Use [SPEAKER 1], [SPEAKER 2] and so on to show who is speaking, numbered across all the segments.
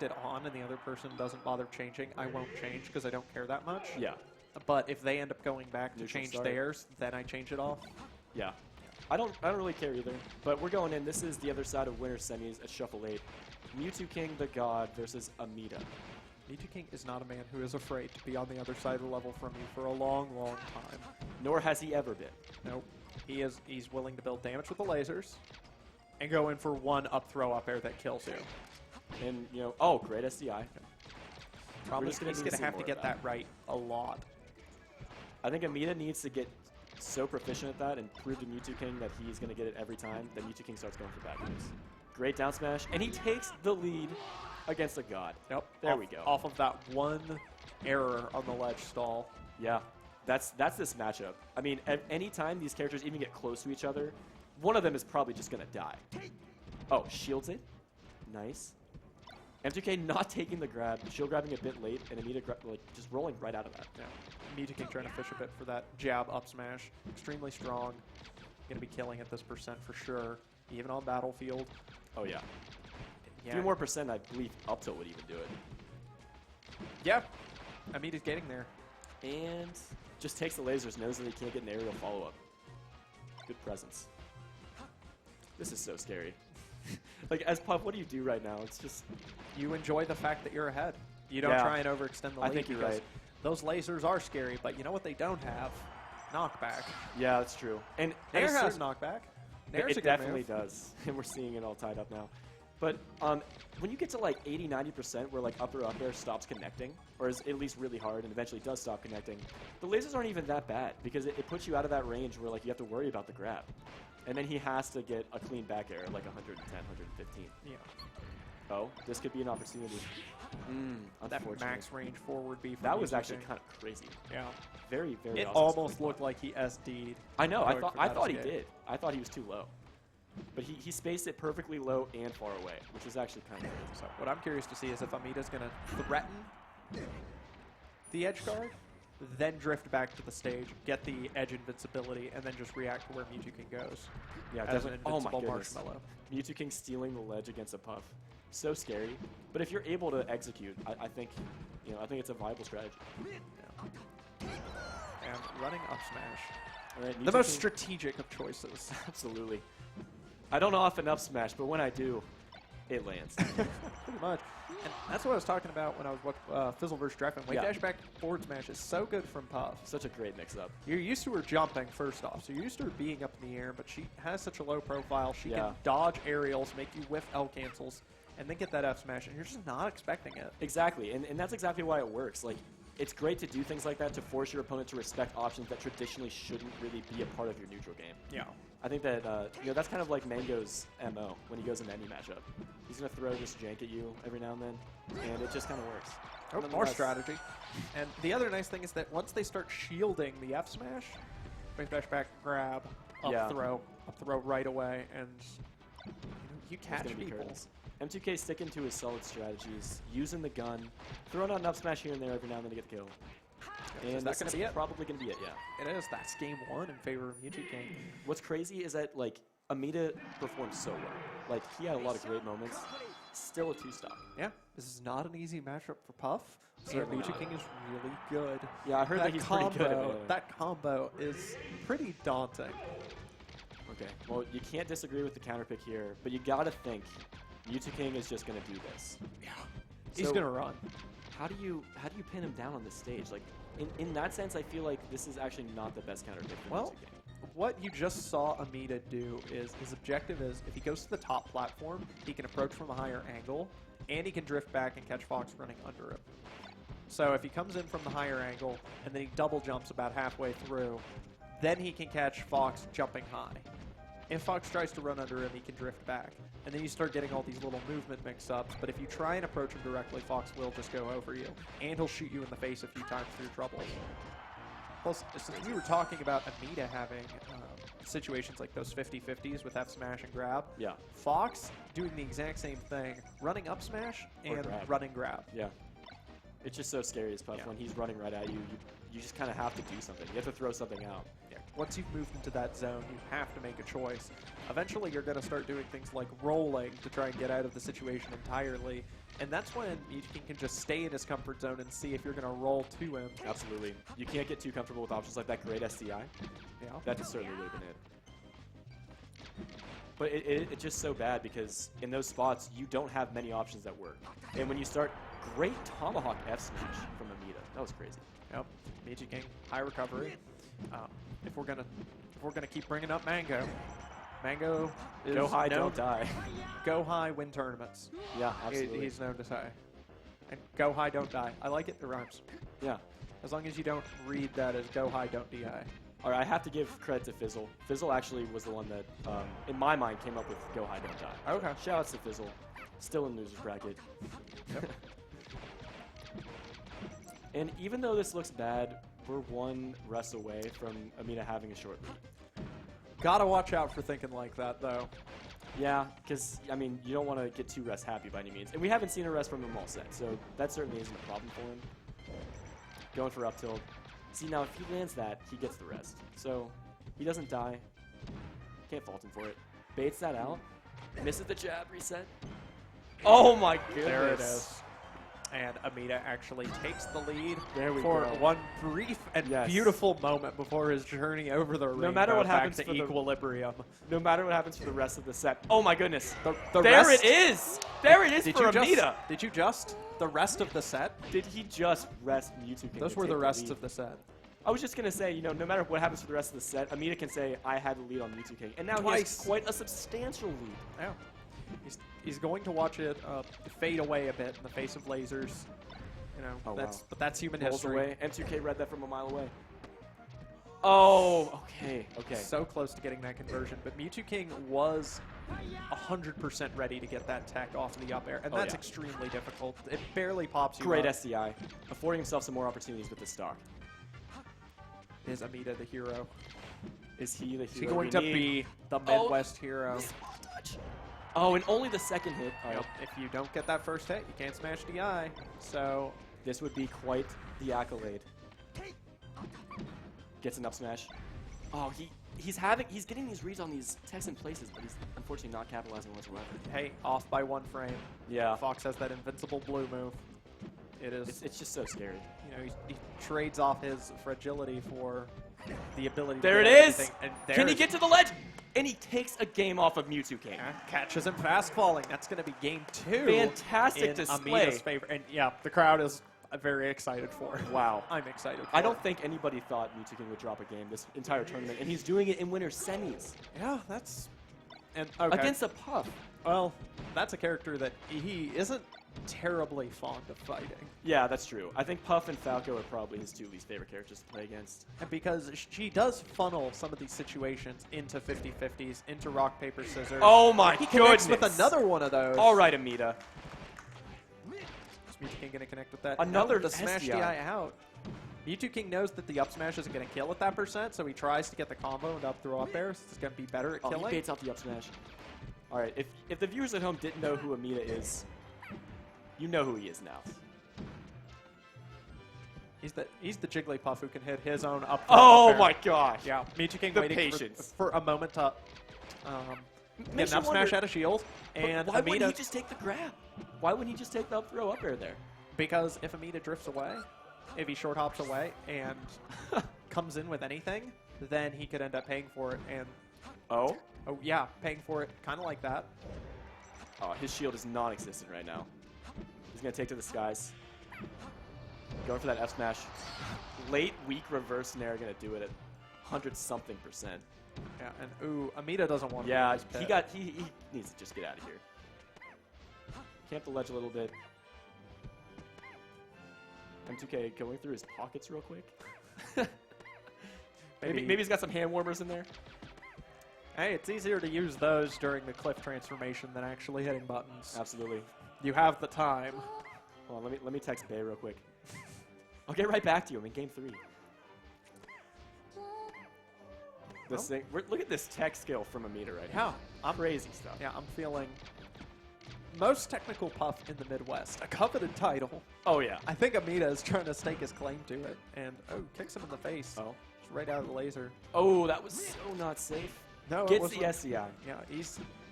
[SPEAKER 1] it on and the other person doesn't bother changing, I won't change because I don't care that much.
[SPEAKER 2] Yeah.
[SPEAKER 1] But if they end up going back to
[SPEAKER 2] Neutral
[SPEAKER 1] change
[SPEAKER 2] start.
[SPEAKER 1] theirs, then I change it off.
[SPEAKER 2] Yeah. I don't really care either. But we're going in. This is the other side of winter semis at Shuffle 8. Mewtwo King the God versus Amida.
[SPEAKER 1] Mewtwo King is not a man who is afraid to be on the other side of the level from you for a long, long time.
[SPEAKER 2] Nor has he ever been.
[SPEAKER 1] Nope. He's willing to build damage with the lasers and go in for one up throw up air that kills you.
[SPEAKER 2] And, you know, oh, great SDI.
[SPEAKER 1] Probably
[SPEAKER 2] He's
[SPEAKER 1] going
[SPEAKER 2] gonna
[SPEAKER 1] to have to
[SPEAKER 2] more
[SPEAKER 1] get
[SPEAKER 2] of
[SPEAKER 1] that right a lot.
[SPEAKER 2] I think Amida needs to get so proficient at that and prove to Mewtwo King that he's going to get it every time, that Mewtwo King starts going for back airs. Great down smash, and he takes the lead against a God.
[SPEAKER 1] Yep.
[SPEAKER 2] There we go.
[SPEAKER 1] Off of that one error on the ledge stall.
[SPEAKER 2] Yeah, that's this matchup. I mean, any time these characters even get close to each other, one of them is probably just going to die. Oh, shields it. Nice. M2K not taking the grab, shield grabbing a bit late, and Amida like just rolling right out of that.
[SPEAKER 1] Yeah. Mewtwo King trying to fish a bit for that jab up smash. Extremely strong. Going to be killing at this percent for sure, even on Battlefield.
[SPEAKER 2] Oh, yeah.
[SPEAKER 1] Yeah.
[SPEAKER 2] A few more percent, I believe up tilt would even do it.
[SPEAKER 1] Yeah. Amida's getting there.
[SPEAKER 2] And just takes the lasers, knows that he can't get an aerial follow-up. Good presence. This is so scary. Like, as Puff, what do you do right now? It's just...
[SPEAKER 1] You enjoy the fact that you're ahead. You don't
[SPEAKER 2] Yeah.
[SPEAKER 1] try and overextend the lead.
[SPEAKER 2] I think you're
[SPEAKER 1] because
[SPEAKER 2] right.
[SPEAKER 1] Those lasers are scary, but you know what they don't have? Knockback.
[SPEAKER 2] Yeah, that's true. And
[SPEAKER 1] Nair
[SPEAKER 2] I
[SPEAKER 1] has
[SPEAKER 2] assume-
[SPEAKER 1] knockback. Nair's a
[SPEAKER 2] It
[SPEAKER 1] good
[SPEAKER 2] definitely
[SPEAKER 1] move.
[SPEAKER 2] does. And we're seeing it all tied up now. But when you get to like 80-90% where like up air stops connecting, or is at least really hard and eventually does stop connecting, the lasers aren't even that bad because it puts you out of that range where like you have to worry about the grab. And then he has to get a clean back air like 110, 115.
[SPEAKER 1] Yeah.
[SPEAKER 2] Oh, this could be an opportunity.
[SPEAKER 1] That
[SPEAKER 2] Unfortunate.
[SPEAKER 1] max range forward B. From
[SPEAKER 2] That was
[SPEAKER 1] Mewtwo
[SPEAKER 2] actually
[SPEAKER 1] King.
[SPEAKER 2] kind of crazy.
[SPEAKER 1] Yeah.
[SPEAKER 2] Very, very
[SPEAKER 1] It
[SPEAKER 2] awesome.
[SPEAKER 1] almost looked like he SD'd.
[SPEAKER 2] I know.
[SPEAKER 1] going for
[SPEAKER 2] I
[SPEAKER 1] that
[SPEAKER 2] thought he
[SPEAKER 1] escape.
[SPEAKER 2] did. I thought he was too low. But he spaced it perfectly low and far away, which is actually kind of good.
[SPEAKER 1] So what I'm curious to see is if Amida's going to threaten the edge guard, then drift back to the stage, get the edge invincibility, and then just react to where Mewtwo King goes.
[SPEAKER 2] Yeah,
[SPEAKER 1] as an
[SPEAKER 2] definitely. Oh my
[SPEAKER 1] invincible
[SPEAKER 2] goodness.
[SPEAKER 1] marshmallow.
[SPEAKER 2] Mewtwo King stealing the ledge against a Puff. So scary. But if you're able to execute, I think it's a viable strategy.
[SPEAKER 1] And running up smash.
[SPEAKER 2] All right,
[SPEAKER 1] The
[SPEAKER 2] Mewtwo
[SPEAKER 1] most
[SPEAKER 2] King-
[SPEAKER 1] strategic of choices.
[SPEAKER 2] Absolutely. I don't often up smash, but when I do, it lands.
[SPEAKER 1] Pretty much. And that's what I was talking about when I was watching Fizzle vs. Dreffen. Wave
[SPEAKER 2] Yeah.
[SPEAKER 1] dash back forward smash is so good from Puff.
[SPEAKER 2] Such a great mix-up.
[SPEAKER 1] You're used to her jumping, first off, so you're used to her being up in the air, but she has such a low profile. She
[SPEAKER 2] Yeah.
[SPEAKER 1] can dodge aerials, make you whiff L cancels, and then get that F smash, and you're just not expecting it.
[SPEAKER 2] Exactly, and that's exactly why it works. Like, it's great to do things like that to force your opponent to respect options that traditionally shouldn't really be a part of your neutral game.
[SPEAKER 1] Yeah.
[SPEAKER 2] I think that that's kind of like Mango's MO when he goes into any matchup. He's gonna throw this jank at you every now and then, and it just kind of works.
[SPEAKER 1] Oh, more
[SPEAKER 2] Nonetheless-
[SPEAKER 1] strategy. And the other nice thing is that once they start shielding the F smash, wave dash back, grab, up throw right away, and you
[SPEAKER 2] It's
[SPEAKER 1] catch
[SPEAKER 2] gonna be
[SPEAKER 1] people.
[SPEAKER 2] curtains. M2K sticking to his solid strategies, using the gun, throwing out an up smash here and there every now and then to get the kill.
[SPEAKER 1] Is
[SPEAKER 2] And
[SPEAKER 1] that
[SPEAKER 2] that's
[SPEAKER 1] gonna be it?
[SPEAKER 2] probably going to be it, yeah.
[SPEAKER 1] It is. That's game one in favor of Mewtwo King.
[SPEAKER 2] What's crazy is that, like, Amida performed so well. Like, he had a lot of great moments. Still a two-stop.
[SPEAKER 1] Yeah, this is not an easy matchup for Puff. So
[SPEAKER 2] Certainly
[SPEAKER 1] Mewtwo
[SPEAKER 2] not.
[SPEAKER 1] King is really good.
[SPEAKER 2] Yeah, I heard that he's pretty good at melee.
[SPEAKER 1] That combo is pretty daunting.
[SPEAKER 2] Okay, well, you can't disagree with the counter pick here, but you got to think Mewtwo King is just going to do this.
[SPEAKER 1] Yeah, he's
[SPEAKER 2] So-
[SPEAKER 1] gonna run.
[SPEAKER 2] How do you pin him down on this stage? Like, in that sense, I feel like this is actually not the best counter pick for
[SPEAKER 1] Well,
[SPEAKER 2] Mewtwo King.
[SPEAKER 1] what you just saw Amida do is his objective is if he goes to the top platform, he can approach from a higher angle, and he can drift back and catch Fox running under him. So if he comes in from the higher angle and then he double jumps about halfway through, then he can catch Fox jumping high. If Fox tries to run under him, he can drift back. And then you start getting all these little movement mix-ups, but if you try and approach him directly, Fox will just go over you. And he'll shoot you in the face a few times through troubles. Plus, since we were talking about Amida having situations like those 50-50s with F smash and grab,
[SPEAKER 2] Yeah.
[SPEAKER 1] Fox doing the exact same thing, running up smash
[SPEAKER 2] Or
[SPEAKER 1] and
[SPEAKER 2] grab.
[SPEAKER 1] running grab.
[SPEAKER 2] Yeah. It's just so scary as Puff
[SPEAKER 1] Yeah.
[SPEAKER 2] when he's running right at you. you just kind of have to do something. You have to throw something out.
[SPEAKER 1] Yeah. Once you've moved into that zone, you have to make a choice. Eventually, you're going to start doing things like rolling to try and get out of the situation entirely. And that's when Mew2King can just stay in his comfort zone and see if you're going to roll to him.
[SPEAKER 2] Absolutely. You can't get too comfortable with options like that great SDI.
[SPEAKER 1] Yeah.
[SPEAKER 2] That certainly would have been it. But it's just so bad because in those spots, you don't have many options that work. And when you start, great Tomahawk F smash from Amida. That was crazy.
[SPEAKER 1] Yep. Mew2King, high recovery. If we're gonna keep bringing up Mango is
[SPEAKER 2] Go high, don't die.
[SPEAKER 1] Go high, win tournaments.
[SPEAKER 2] Yeah, absolutely.
[SPEAKER 1] He's known to say. And go high, don't die. I like it. It rhymes.
[SPEAKER 2] Yeah.
[SPEAKER 1] As long as you don't read that as go high, don't DI.
[SPEAKER 2] All right, I have to give credit to Fizzle. Fizzle actually was the one that, in my mind, came up with go high, don't die.
[SPEAKER 1] Okay.
[SPEAKER 2] Shout outs to Fizzle. Still in loser's bracket.
[SPEAKER 1] Yep.
[SPEAKER 2] And even though this looks bad, we're one rest away from Amida having a short lead.
[SPEAKER 1] Gotta watch out for thinking like that, though.
[SPEAKER 2] Yeah, because, I mean, you don't want to get too rest happy by any means. And we haven't seen a rest from him all set, so that certainly isn't a problem for him. Going for up tilt. See, now if he lands that, he gets the rest. So he doesn't die. Can't fault him for it. Baits that out. Misses the jab reset. Oh my goodness.
[SPEAKER 1] There it is. And Amida actually takes the lead
[SPEAKER 2] There we
[SPEAKER 1] for
[SPEAKER 2] go.
[SPEAKER 1] one brief and
[SPEAKER 2] Yes.
[SPEAKER 1] beautiful moment before his journey over the rainbow
[SPEAKER 2] matter what
[SPEAKER 1] back
[SPEAKER 2] happens
[SPEAKER 1] to
[SPEAKER 2] for the-
[SPEAKER 1] equilibrium.
[SPEAKER 2] No matter what happens for the rest of the set. Oh my goodness.
[SPEAKER 1] The
[SPEAKER 2] There
[SPEAKER 1] rest-
[SPEAKER 2] it is. There it is
[SPEAKER 1] Did
[SPEAKER 2] for
[SPEAKER 1] you
[SPEAKER 2] Amida.
[SPEAKER 1] Did you just the rest of the set?
[SPEAKER 2] Did he just rest Mewtwo?
[SPEAKER 1] Those were the rest of the set.
[SPEAKER 2] I was just going to say, you know, no matter what happens for the rest of the set, Amida can say, I had the lead on Mewtwo. And now he has
[SPEAKER 1] Twice.
[SPEAKER 2] quite a substantial lead.
[SPEAKER 1] Yeah. He's going to watch it fade away a bit in the face of lasers. You know,
[SPEAKER 2] Oh,
[SPEAKER 1] that's
[SPEAKER 2] wow.
[SPEAKER 1] but that's human
[SPEAKER 2] Rolls
[SPEAKER 1] history.
[SPEAKER 2] away. M2K read that from a mile away. Oh, okay, okay.
[SPEAKER 1] So close to getting that conversion, but Mew2King was 100% ready to get that tech off of the up air, and
[SPEAKER 2] Oh,
[SPEAKER 1] that's
[SPEAKER 2] yeah.
[SPEAKER 1] extremely difficult. It barely pops you
[SPEAKER 2] Great
[SPEAKER 1] up.
[SPEAKER 2] SDI. Affording himself some more opportunities with the stock.
[SPEAKER 1] Is Amida the hero?
[SPEAKER 2] Is he the hero?
[SPEAKER 1] Is he going
[SPEAKER 2] we
[SPEAKER 1] to
[SPEAKER 2] need?
[SPEAKER 1] be the
[SPEAKER 2] Oh.
[SPEAKER 1] Midwest hero?
[SPEAKER 2] Oh, and only the second hit. All right.
[SPEAKER 1] Yep. If you don't get that first hit, you can't smash DI. So
[SPEAKER 2] This would be quite the accolade. Gets an up smash. Oh, he's getting these reads on these techs in places, but he's unfortunately not capitalizing whatsoever.
[SPEAKER 1] hey, off by 1 frame.
[SPEAKER 2] Yeah.
[SPEAKER 1] Fox has that invincible blue move. It is.
[SPEAKER 2] It's just so scary.
[SPEAKER 1] You know, he trades off his fragility for the ability.
[SPEAKER 2] There
[SPEAKER 1] to
[SPEAKER 2] it
[SPEAKER 1] get
[SPEAKER 2] is.
[SPEAKER 1] everything, and
[SPEAKER 2] Can he
[SPEAKER 1] there's-
[SPEAKER 2] get to the ledge? And he takes a game off of Mewtwo.
[SPEAKER 1] Yeah, catches him fast falling. That's going to be game 2.
[SPEAKER 2] Fantastic
[SPEAKER 1] in
[SPEAKER 2] display.
[SPEAKER 1] Amida's favor. And yeah, the crowd is very excited for it.
[SPEAKER 2] Wow.
[SPEAKER 1] I'm excited for
[SPEAKER 2] I don't
[SPEAKER 1] it.
[SPEAKER 2] think anybody thought Mewtwo would drop a game this entire tournament, and he's doing it in winner semis
[SPEAKER 1] Yeah, that's. And okay.
[SPEAKER 2] against a Puff.
[SPEAKER 1] Well, that's a character that he isn't terribly fond of fighting.
[SPEAKER 2] Yeah, that's true. I think Puff and Falco are probably his 2 least favorite characters to play against.
[SPEAKER 1] And because she does funnel some of these situations into 50-50s, into rock, paper, scissors.
[SPEAKER 2] Oh my
[SPEAKER 1] He connects
[SPEAKER 2] goodness.
[SPEAKER 1] with another one of those.
[SPEAKER 2] All right, Amida.
[SPEAKER 1] Is Mew2King going to connect with that?
[SPEAKER 2] Another
[SPEAKER 1] No, the smash
[SPEAKER 2] SDI.
[SPEAKER 1] DI out. Mew2King knows that the up smash isn't going to kill at that %, so he tries to get the combo and up throw up there. So it's going to be better at
[SPEAKER 2] Oh, he
[SPEAKER 1] killing.
[SPEAKER 2] baits out the up smash. All right, if the viewers at home didn't know who Amida is, you know who he is now.
[SPEAKER 1] He's the Jigglypuff who can hit his own up.
[SPEAKER 2] Oh
[SPEAKER 1] up
[SPEAKER 2] my
[SPEAKER 1] air.
[SPEAKER 2] gosh.
[SPEAKER 1] Yeah, Mew2King
[SPEAKER 2] The
[SPEAKER 1] waiting
[SPEAKER 2] patience.
[SPEAKER 1] for a moment to get
[SPEAKER 2] Makes
[SPEAKER 1] an
[SPEAKER 2] you
[SPEAKER 1] up smash
[SPEAKER 2] wonder,
[SPEAKER 1] out of shield,
[SPEAKER 2] but
[SPEAKER 1] and
[SPEAKER 2] why wouldn't
[SPEAKER 1] Amida.
[SPEAKER 2] he just take the grab? Why wouldn't he just take the up throw up air there?
[SPEAKER 1] Because if Amida drifts away, if he short hops away and comes in with anything, then he could end up paying for it. And
[SPEAKER 2] Oh?
[SPEAKER 1] oh yeah, paying for it, kind of like that.
[SPEAKER 2] Oh, his shield is non-existent right now. He's going to take to the skies. Going for that F smash. Late weak reverse Nair going to do it at 100-something percent.
[SPEAKER 1] Yeah, and ooh, Amida doesn't want to.
[SPEAKER 2] Yeah,
[SPEAKER 1] lose
[SPEAKER 2] he
[SPEAKER 1] pit.
[SPEAKER 2] he needs to just get out of here. Camp the ledge a little bit. M2K going through his pockets real quick. maybe he's got some hand warmers in there.
[SPEAKER 1] Hey, it's easier to use those during the cliff transformation than actually hitting buttons.
[SPEAKER 2] Absolutely.
[SPEAKER 1] You have the time.
[SPEAKER 2] Hold on, let me text Bay real quick. I'll get right back to you. I'm in game 3. This thing. Look at this tech skill from Amida right now.
[SPEAKER 1] Yeah,
[SPEAKER 2] Crazy stuff.
[SPEAKER 1] yeah, I'm feeling most technical puff in the Midwest, a coveted title.
[SPEAKER 2] Oh, yeah.
[SPEAKER 1] I think Amida is trying to stake his claim to it, and kicks him in the face.
[SPEAKER 2] Oh.
[SPEAKER 1] Just right out of the laser.
[SPEAKER 2] Oh, that was so not safe.
[SPEAKER 1] No, it
[SPEAKER 2] Gets
[SPEAKER 1] wasn't.
[SPEAKER 2] the SCI.
[SPEAKER 1] Yeah,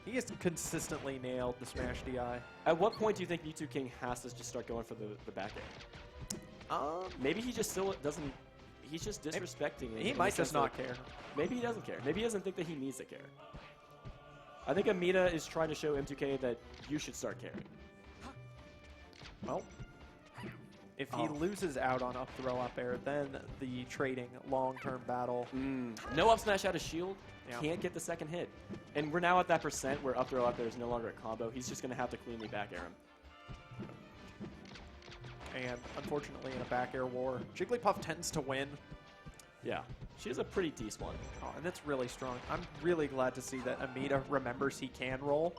[SPEAKER 1] he has consistently nailed the smash DI.
[SPEAKER 2] At what point do you think Mewtwo King has to just start going for the back air? Maybe he just still doesn't. He's just disrespecting it.
[SPEAKER 1] He
[SPEAKER 2] in
[SPEAKER 1] might
[SPEAKER 2] the
[SPEAKER 1] just
[SPEAKER 2] sense
[SPEAKER 1] not
[SPEAKER 2] that
[SPEAKER 1] care.
[SPEAKER 2] Maybe he doesn't care. Maybe he doesn't think that he needs to care. I think Amida is trying to show M2K that you should start caring.
[SPEAKER 1] Well, if he loses out on up throw up air, then the trading long-term battle.
[SPEAKER 2] No up smash out of shield.
[SPEAKER 1] Yeah.
[SPEAKER 2] Can't get the second hit. And we're now at that percent where up throw up air is no longer a combo. He's just going to have to cleanly back air him.
[SPEAKER 1] And unfortunately, in a back air war, Jigglypuff tends to win.
[SPEAKER 2] Yeah. She is a pretty decent one.
[SPEAKER 1] Oh, and that's really strong. I'm really glad to see that Amida remembers he can roll,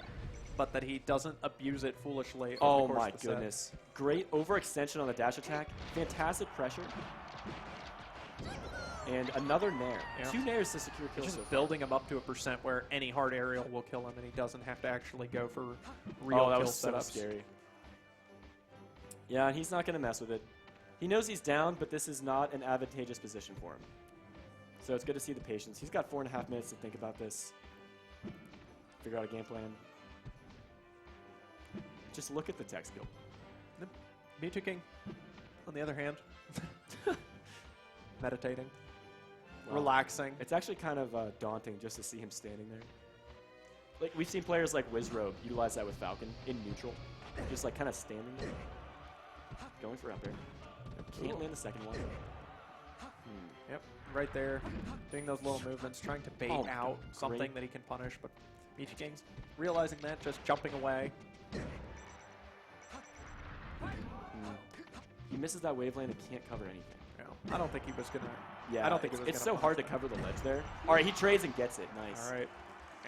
[SPEAKER 1] but that he doesn't abuse it foolishly.
[SPEAKER 2] Oh my goodness. Great overextension on the dash attack. Fantastic pressure. And another nair.
[SPEAKER 1] Yeah.
[SPEAKER 2] 2 nairs to secure kills.
[SPEAKER 1] Just
[SPEAKER 2] So far.
[SPEAKER 1] building him up to a percent where any hard aerial will kill him, and he doesn't have to actually go for real
[SPEAKER 2] Oh, that
[SPEAKER 1] kill
[SPEAKER 2] was so
[SPEAKER 1] setups.
[SPEAKER 2] scary. Yeah, and he's not going to mess with it. He knows he's down, but this is not an advantageous position for him. So it's good to see the patience. He's got 4.5 minutes to think about this. Figure out a game plan. Just look at the tech skill.
[SPEAKER 1] Mewtwo King, on the other hand, meditating,
[SPEAKER 2] Wow.
[SPEAKER 1] relaxing.
[SPEAKER 2] It's actually kind of daunting just to see him standing there. Like, we've seen players like Wizrobe utilize that with Falcon in neutral. Just like kind of standing there. Going for up air. Can't land the second one.
[SPEAKER 1] Yep, right there, doing those little movements, trying to bait out something
[SPEAKER 2] great.
[SPEAKER 1] that he can punish, but Mewtwo King's realizing that, just jumping away.
[SPEAKER 2] He misses that wave land and can't cover anything.
[SPEAKER 1] I don't think he was gonna.
[SPEAKER 2] Yeah,
[SPEAKER 1] I don't think it was.
[SPEAKER 2] It's
[SPEAKER 1] gonna
[SPEAKER 2] so hard to
[SPEAKER 1] punish
[SPEAKER 2] cover the ledge there. All right, he trades and gets it. Nice.
[SPEAKER 1] that. All right,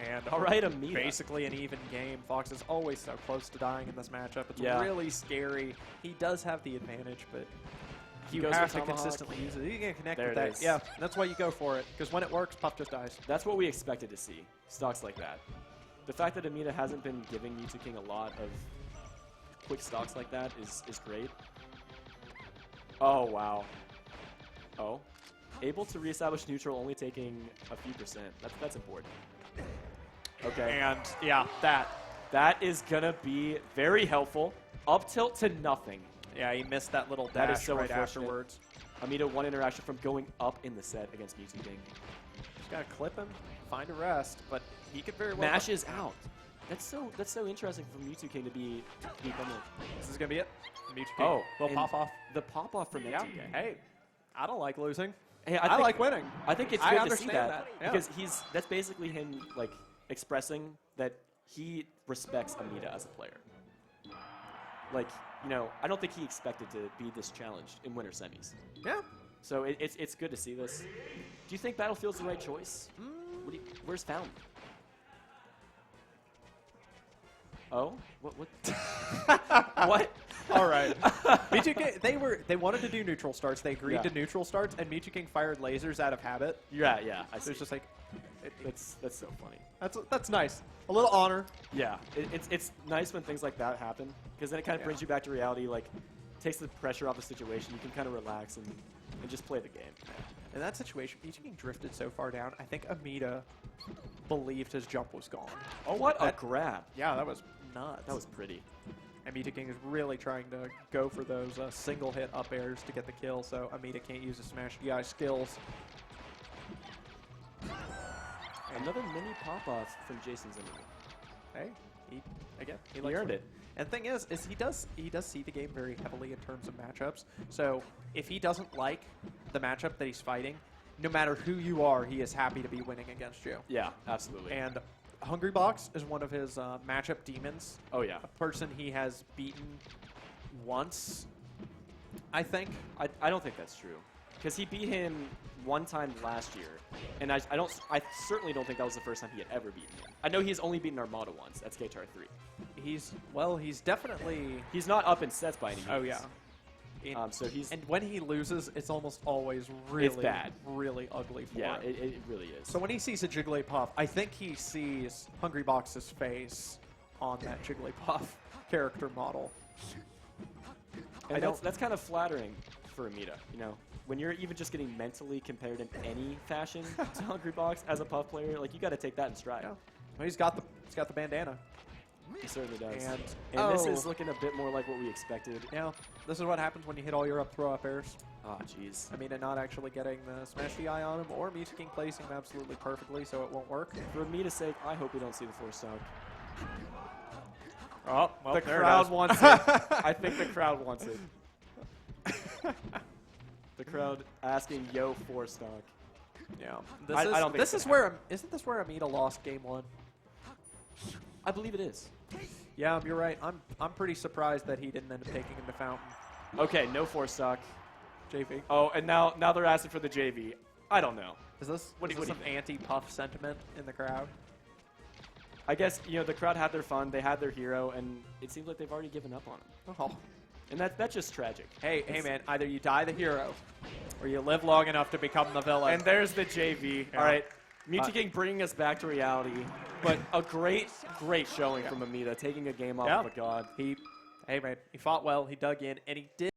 [SPEAKER 1] and
[SPEAKER 2] All right, Amida.
[SPEAKER 1] basically an even game. Fox is always so close to dying in this matchup. It's
[SPEAKER 2] Yeah.
[SPEAKER 1] really scary. He does have the advantage, but
[SPEAKER 2] He
[SPEAKER 1] you
[SPEAKER 2] goes
[SPEAKER 1] have
[SPEAKER 2] for
[SPEAKER 1] to
[SPEAKER 2] Tomahawk.
[SPEAKER 1] consistently use it. You can connect
[SPEAKER 2] There
[SPEAKER 1] with
[SPEAKER 2] it
[SPEAKER 1] that.
[SPEAKER 2] is.
[SPEAKER 1] Yeah, that's why you go for it. Because when it works, Puff just dies.
[SPEAKER 2] That's what we expected to see. Stocks like that. The fact that Amida hasn't been giving Mewtwo King a lot of quick stocks like that is great. Oh, wow. Oh. Able to reestablish neutral, only taking a few percent. That's important. Okay.
[SPEAKER 1] And yeah, that.
[SPEAKER 2] That is going to be very helpful. Up tilt to nothing.
[SPEAKER 1] Yeah, he missed that little
[SPEAKER 2] That
[SPEAKER 1] dash
[SPEAKER 2] is so
[SPEAKER 1] right
[SPEAKER 2] unfortunate.
[SPEAKER 1] afterwards.
[SPEAKER 2] Amida, one interaction from going up in the set against Mewtwo King.
[SPEAKER 1] Just gotta clip him, find a rest, but he could very well.
[SPEAKER 2] Mashes out. That's so interesting for Mewtwo King to be coming.
[SPEAKER 1] This is gonna be it. Mewtwo King.
[SPEAKER 2] Oh,
[SPEAKER 1] little
[SPEAKER 2] and
[SPEAKER 1] pop off.
[SPEAKER 2] The pop off from
[SPEAKER 1] Yeah.
[SPEAKER 2] M2K.
[SPEAKER 1] Hey, I don't like losing.
[SPEAKER 2] Hey,
[SPEAKER 1] I like winning.
[SPEAKER 2] I think it's
[SPEAKER 1] I
[SPEAKER 2] good to see
[SPEAKER 1] understand
[SPEAKER 2] that,
[SPEAKER 1] that, yeah.
[SPEAKER 2] because that's basically him like expressing that he respects Amida as a player. Like, you know, I don't think he expected to be this challenged in winter semis.
[SPEAKER 1] Yeah.
[SPEAKER 2] So it's good to see this. Do you think Battlefield's the right choice? Where's Fountain? Oh, what? What?
[SPEAKER 1] All right. Mewtwo King, they wanted to do neutral starts. They agreed
[SPEAKER 2] Yeah.
[SPEAKER 1] to neutral starts, and Mewtwo King fired lasers out of habit.
[SPEAKER 2] Yeah. I
[SPEAKER 1] So
[SPEAKER 2] see.
[SPEAKER 1] it's just like,
[SPEAKER 2] That's so funny.
[SPEAKER 1] that's nice. A little honor.
[SPEAKER 2] Yeah, it's nice when things like that happen, because then it kind of brings you back to reality, like, takes the pressure off the situation. You can kind of relax and just play the game.
[SPEAKER 1] In that situation, Mewtwo King drifted so far down, I think Amida believed his jump was gone.
[SPEAKER 2] Oh, what a grab.
[SPEAKER 1] Yeah, that was nuts.
[SPEAKER 2] That was pretty.
[SPEAKER 1] And Mewtwo King is really trying to go for those single hit up airs to get the kill, so Amida can't use his Smash DI skills.
[SPEAKER 2] Another mini pop-off from Jason Zimmerman.
[SPEAKER 1] Hey, he
[SPEAKER 2] He
[SPEAKER 1] likes
[SPEAKER 2] earned
[SPEAKER 1] winning.
[SPEAKER 2] it.
[SPEAKER 1] And the thing is he does see the game very heavily in terms of matchups. So if he doesn't like the matchup that he's fighting, no matter who you are, he is happy to be winning against you.
[SPEAKER 2] Yeah, absolutely.
[SPEAKER 1] And Hungry Box is one of his matchup demons.
[SPEAKER 2] Oh, yeah.
[SPEAKER 1] A person he has beaten once, I think.
[SPEAKER 2] I don't think that's true, because he beat him one time last year, and I certainly don't think that was the first time he had ever beaten him. I know he's only beaten Armada once. That's KTR 3.
[SPEAKER 1] He's definitely.
[SPEAKER 2] He's not up in sets by any means.
[SPEAKER 1] Oh yeah.
[SPEAKER 2] So he's
[SPEAKER 1] And when he loses, it's almost always really
[SPEAKER 2] bad.
[SPEAKER 1] really ugly for
[SPEAKER 2] yeah,
[SPEAKER 1] him.
[SPEAKER 2] it really is.
[SPEAKER 1] So when he sees a Jigglypuff, I think he sees Hungry Box's face on that Jigglypuff. character model.
[SPEAKER 2] And that's kind of flattering for Amida, you know? When you're even just getting mentally compared in any fashion to Hungrybox as a Puff player, like, you got to take that in stride.
[SPEAKER 1] Yeah. Well, he's got the bandana.
[SPEAKER 2] He certainly does.
[SPEAKER 1] And
[SPEAKER 2] this is looking a bit more like what we expected.
[SPEAKER 1] Yeah, this is what happens when you hit all your throw-up airs.
[SPEAKER 2] Oh, jeez.
[SPEAKER 1] Amida not actually getting the Smash DI on him, or Mita King placing him absolutely perfectly, so it won't work.
[SPEAKER 2] For Amida's sake, I hope we don't see the 4-stock.
[SPEAKER 1] Oh, well,
[SPEAKER 2] the
[SPEAKER 1] there
[SPEAKER 2] crowd
[SPEAKER 1] it
[SPEAKER 2] wants it. I think the crowd wants it. The crowd asking, yo, 4-stock.
[SPEAKER 1] Yeah.
[SPEAKER 2] I don't think
[SPEAKER 1] this is where isn't this where Amida lost game 1?
[SPEAKER 2] I believe it is.
[SPEAKER 1] Yeah, you're right. I'm pretty surprised that he didn't end up taking him to Fountain.
[SPEAKER 2] Okay, no 4-stock.
[SPEAKER 1] JV.
[SPEAKER 2] Oh, and now they're asking for the JV. I don't know.
[SPEAKER 1] Is this some anti-Puff sentiment in the crowd?
[SPEAKER 2] I guess, you know, the crowd had their fun, they had their hero, and it seems like they've already given up on him.
[SPEAKER 1] Oh.
[SPEAKER 2] And that's just tragic.
[SPEAKER 1] Hey, man, either you die the hero, or you live long enough to become the villain.
[SPEAKER 2] And there's the JV.
[SPEAKER 1] Yeah.
[SPEAKER 2] All right, Mita King bringing us back to reality, but a great showing from Amida, taking a game off of a god.
[SPEAKER 1] Hey, man, he fought well, he dug in, and he did